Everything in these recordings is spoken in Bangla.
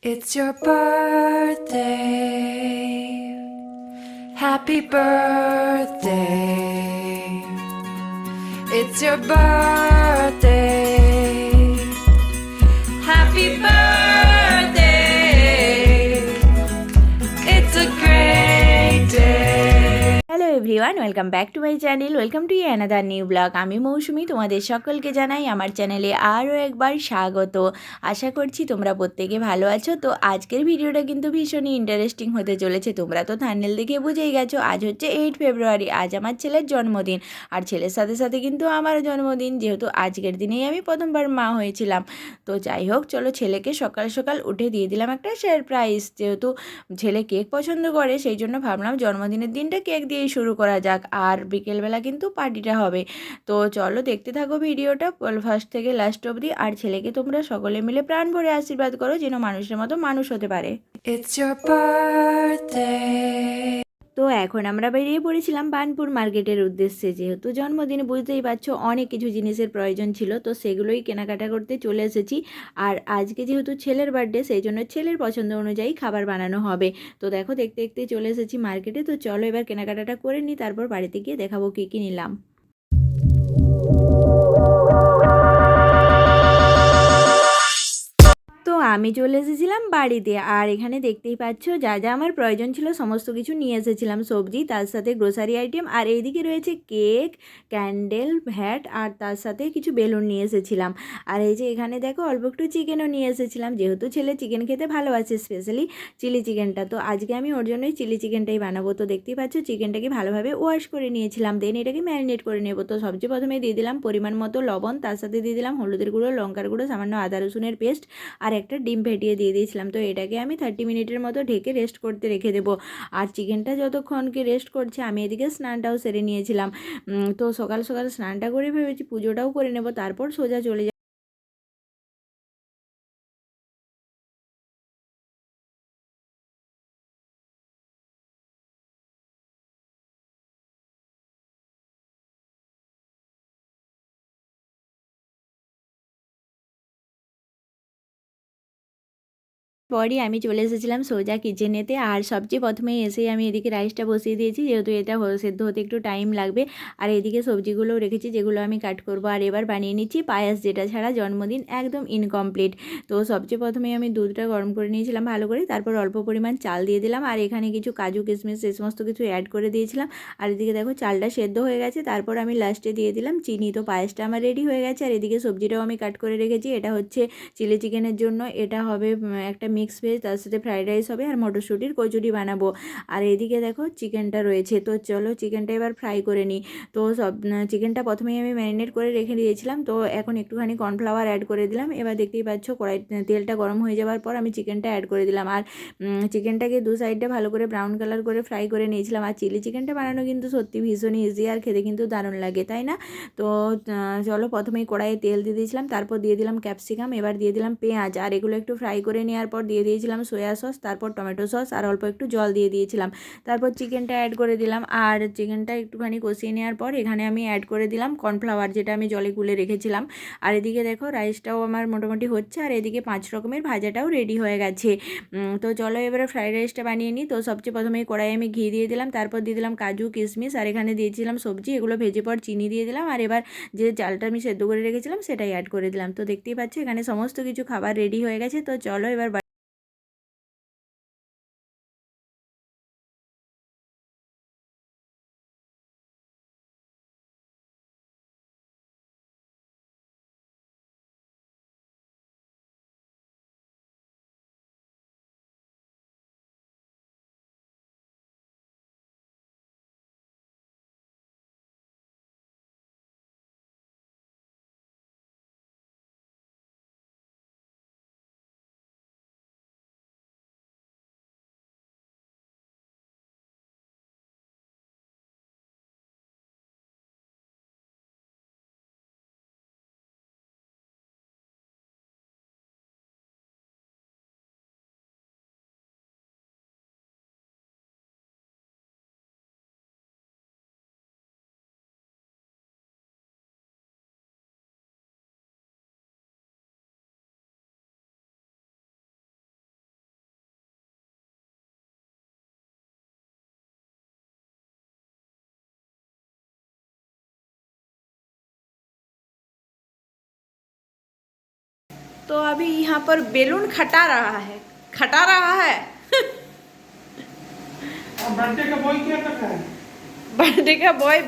It's your birthday. Happy birthday. It's your birthday. Happy birthday. It's a great day. Hello everyone, welcome back to my channel. Welcome to another new blog. আমি মৌসুমি, তোমাদের সকলকে জানাই আমার চ্যানেলে আরও একবার স্বাগত। আশা করছি তোমরা প্রত্যেকে ভালো আছো। তো আজকের ভিডিওটা কিন্তু ভীষণই ইন্টারেস্টিং হতে চলেছে। তোমরা তো থাম্বনেল দেখে বুঝেই গেছো, আজ হচ্ছে 8 ফেব্রুয়ারি। আজ আমার ছেলের জন্মদিন, আর ছেলের সাথে সাথে কিন্তু আমারও জন্মদিন, যেহেতু আজকের দিনেই আমি প্রথমবার মা হয়েছিলাম। তো যাই হোক, চলো ছেলেকে সকাল সকাল উঠে দিয়ে দিলাম একটা সারপ্রাইজ। যেহেতু ছেলে কেক পছন্দ করে, সেই জন্য ভাবলাম জন্মদিনের দিনটা কেক দিয়েই শুরু করা যাক, আর বিকেলবেলা কিন্তু পার্টিটা হবে। তো চলো দেখতে থাকো ভিডিওটা ফার্স্ট থেকে লাস্ট অবধি। আর ছেলেকে তোমরা সকলে মিলে প্রাণ ভরে আশীর্বাদ করো, যেন মানুষের মতো মানুষ হতে পারে। It's your birthday. তো এখন আমরা বেরিয়ে পড়েছিলাম বার্নপুর মার্কেটের উদ্দেশ্যে। যেহেতু জন্মদিন, বুঝতেই পারছো অনেক কিছু জিনিসের প্রয়োজন ছিল, তো সেগুলোই কেনাকাটা করতে চলে এসেছি। আর আজকে যেহেতু ছেলের বার্থডে, সেই জন্য ছেলের পছন্দ অনুযায়ী খাবার বানানো হবে। তো দেখো, দেখতে দেখতে চলে এসেছি মার্কেটে। তো চলো এবার কেনাকাটাটা করে নিই, তারপর বাড়িতে গিয়ে দেখাবো কী কী নিলাম। তো আমি চলে এসেছিলাম বাড়িতে, আর এখানে দেখতেই পাচ্ছ যা যা আমার প্রয়োজন ছিল সমস্ত কিছু নিয়ে এসেছিলাম। সবজি, তার সাথে গ্রোসারি আইটেম, আর এইদিকে রয়েছে কেক, ক্যান্ডেল, ভ্যাট, আর তার সাথে কিছু বেলুন নিয়ে এসেছিলাম। আর এই যে এখানে দেখো অল্প একটু চিকেনও নিয়ে এসেছিলাম, যেহেতু ছেলে চিকেন খেতে ভালোবাসে, স্পেশালি চিলি চিকেনটা। তো আজকে আমি ওর জন্যই চিলি চিকেনটাই বানাবো। তো দেখতেই পাচ্ছ চিকেনটাকে ভালোভাবে ওয়াশ করে নিয়েছিলাম, দেন এটাকে ম্যারিনেট করে নেবো। তো সবচেয়ে প্রথমে দিয়ে দিলাম পরিমাণ মতো লবণ, তার সাথে দিয়ে দিলাম হলুদের গুঁড়ো, লঙ্কার গুঁড়ো, সামান্য আদা রসুনের পেস্ট, আর একটা ডিম ফেটিয়ে দিয়ে দিয়েছিলাম। তো এটাকে আমি 30 মিনিটের মতো ঢেকে রেস্ট করতে রেখে দেবো। আর চিকেনটা যতক্ষণকে রেস্ট করছে, আমি এদিকে স্নানটাও সেরে নিয়েছিলাম। তো সকাল সকাল স্নানটা করে ভেবেছি পুজোটাও করে নেব, তারপর সোজা চলে পরই আমি চলে এসেছিলাম সোজা কিচেনেতে। আর সবচেয়ে প্রথমেই এসেই আমি এদিকে রাইসটা বসিয়ে দিয়েছি, যেহেতু এটা সেদ্ধ হতে একটু টাইম লাগবে। আর এদিকে সবজিগুলোও রেখেছি, যেগুলো আমি কাট করব। আর এবার বানিয়ে নিচ্ছি পায়েস, যেটা ছাড়া জন্মদিন একদম ইনকমপ্লিট। তো সবচেয়ে প্রথমেই আমি দুধটা গরম করে নিয়েছিলাম ভালো করে, তারপর অল্প পরিমাণ চাল দিয়ে দিলাম, আর এখানে কিছু কাজু কিশমিশ এই সমস্ত কিছু অ্যাড করে দিয়েছিলাম। আর এদিকে দেখো চালটা সেদ্ধ হয়ে গেছে, তারপর আমি লাস্টে দিয়ে দিলাম চিনি। তো পায়েসটা আমার রেডি হয়ে গেছে। আর এদিকে সবজিটাও আমি কাট করে রেখেছি। এটা হচ্ছে চিলি চিকেনের জন্য, এটা হবে একটা মিক্স ভেজ, তার সাথে ফ্রাইড রাইস হবে, আর মটরশুঁটির কচুরি বানাবো। আর এদিকে দেখো চিকেনটা রয়েছে। তো চলো চিকেনটা এবার ফ্রাই করে নিই। তো সব চিকেনটা প্রথমেই আমি ম্যারিনেট করে রেখে দিয়েছিলাম। তো এখন একটুখানি কর্নফ্লাওয়ার অ্যাড করে দিলাম। এবার দেখতেই পাচ্ছ কড়াই তেলটা গরম হয়ে যাওয়ার পর আমি চিকেনটা অ্যাড করে দিলাম। আর চিকেনটাকে দু সাইডে ভালো করে ব্রাউন কালার করে ফ্রাই করে নিয়েছিলাম। আর চিলি চিকেনটা বানানো কিন্তু সত্যি ভীষণই ইজি, আর খেতে কিন্তু দারুণ লাগে, তাই না? তো চলো প্রথমেই কড়াইয়ে তেল দিয়ে দিয়েছিলাম, তারপর দিয়ে দিলাম ক্যাপসিকাম, এবার দিয়ে দিলাম পেঁয়াজ, আর এগুলো একটু ফ্রাই করে নেওয়ার পর দিয়ে দিয়েছিলাম সয়া সস, তারপর টমেটো সস, আর অল্প একটু জল দিয়ে দিয়েছিলাম। তারপর চিকেনটা অ্যাড করে দিলাম। আর চিকেনটা একটুখানি কষিয়ে নেওয়ার পর এখানে আমি অ্যাড করে দিলাম কর্নফ্লাওয়ার, যেটা আমি জলে গুলে রেখেছিলাম। আর এদিকে দেখো রাইসটাও আমার মোটামুটি হচ্ছে, আর এদিকে 5 রকমের ভাজাটাও রেডি হয়ে গেছে। তো চলো এবারে ফ্রাইড রাইসটা বানিয়ে নিই। তো সবচেয়ে প্রথমে কড়াইয়ে আমি ঘি দিয়ে দিলাম, তারপর দিয়ে দিলাম কাজু কিশমিশ, আর এখানে দিয়েছিলাম সবজি, এগুলো ভেজে পর চিনি দিয়ে দিলাম। আর এবার যে চালটা আমি সেদ্ধ করে রেখেছিলাম সেটাই অ্যাড করে দিলাম। তো দেখতেই পাচ্ছ এখানে সমস্ত কিছু খাবার রেডি হয়ে গেছে। তো চলো এবার तो अभी यहाँ पर बेलून खटा रहा है बर्थडे का बॉय क्या कर रहा है? बर्थडे का बॉय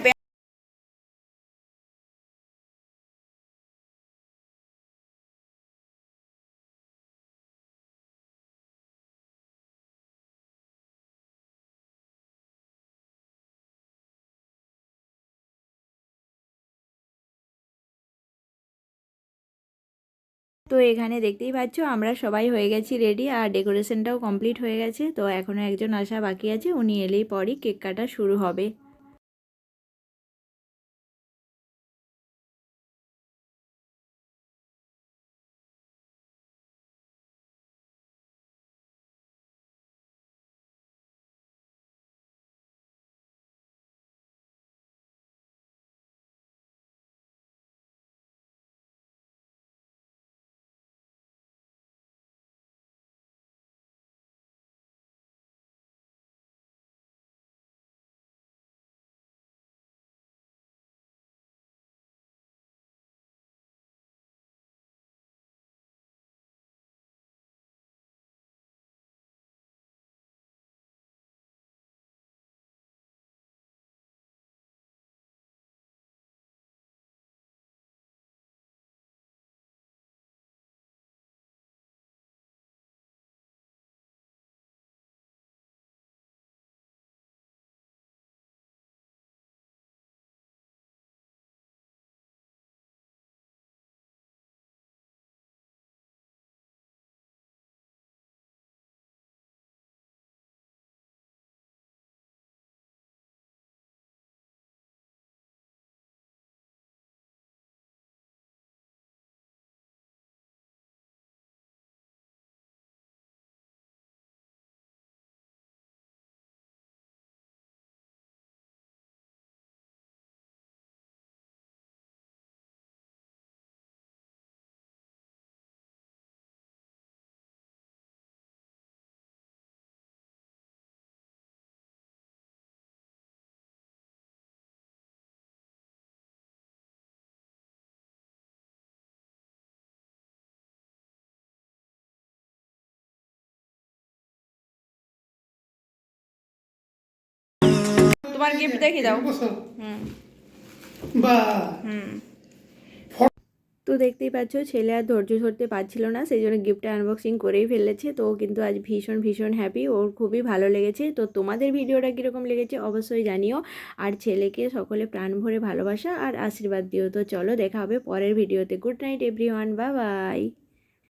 তো এখানে দেখতেই পাচ্ছ আমরা সবাই হয়ে গেছি রেডি, আর ডেকোরেশনটাও কমপ্লিট হয়ে গেছে। তো এখনও একজন আসা বাকি আছে, উনি এলেই পরই কেক কাটা শুরু হবে। তোমার গিফট দেখি দাও। তো দেখতেই পাচ্ছ ছেলে আর ধৈর্য ধরতে পারছিল না, সেই জন্য গিফটটা আনবক্সিং করেই ফেলেছে। তো ও কিন্তু আজ ভীষণ ভীষণ হ্যাপি, ওর খুবই ভালো লেগেছে। তো তোমাদের ভিডিওটা কীরকম লেগেছে অবশ্যই জানিও, আর ছেলেকে সকলে প্রাণ ভরে ভালোবাসা আর আশীর্বাদ দিও। তো চলো দেখা হবে পরের ভিডিওতে। Good night everyone, bye bye.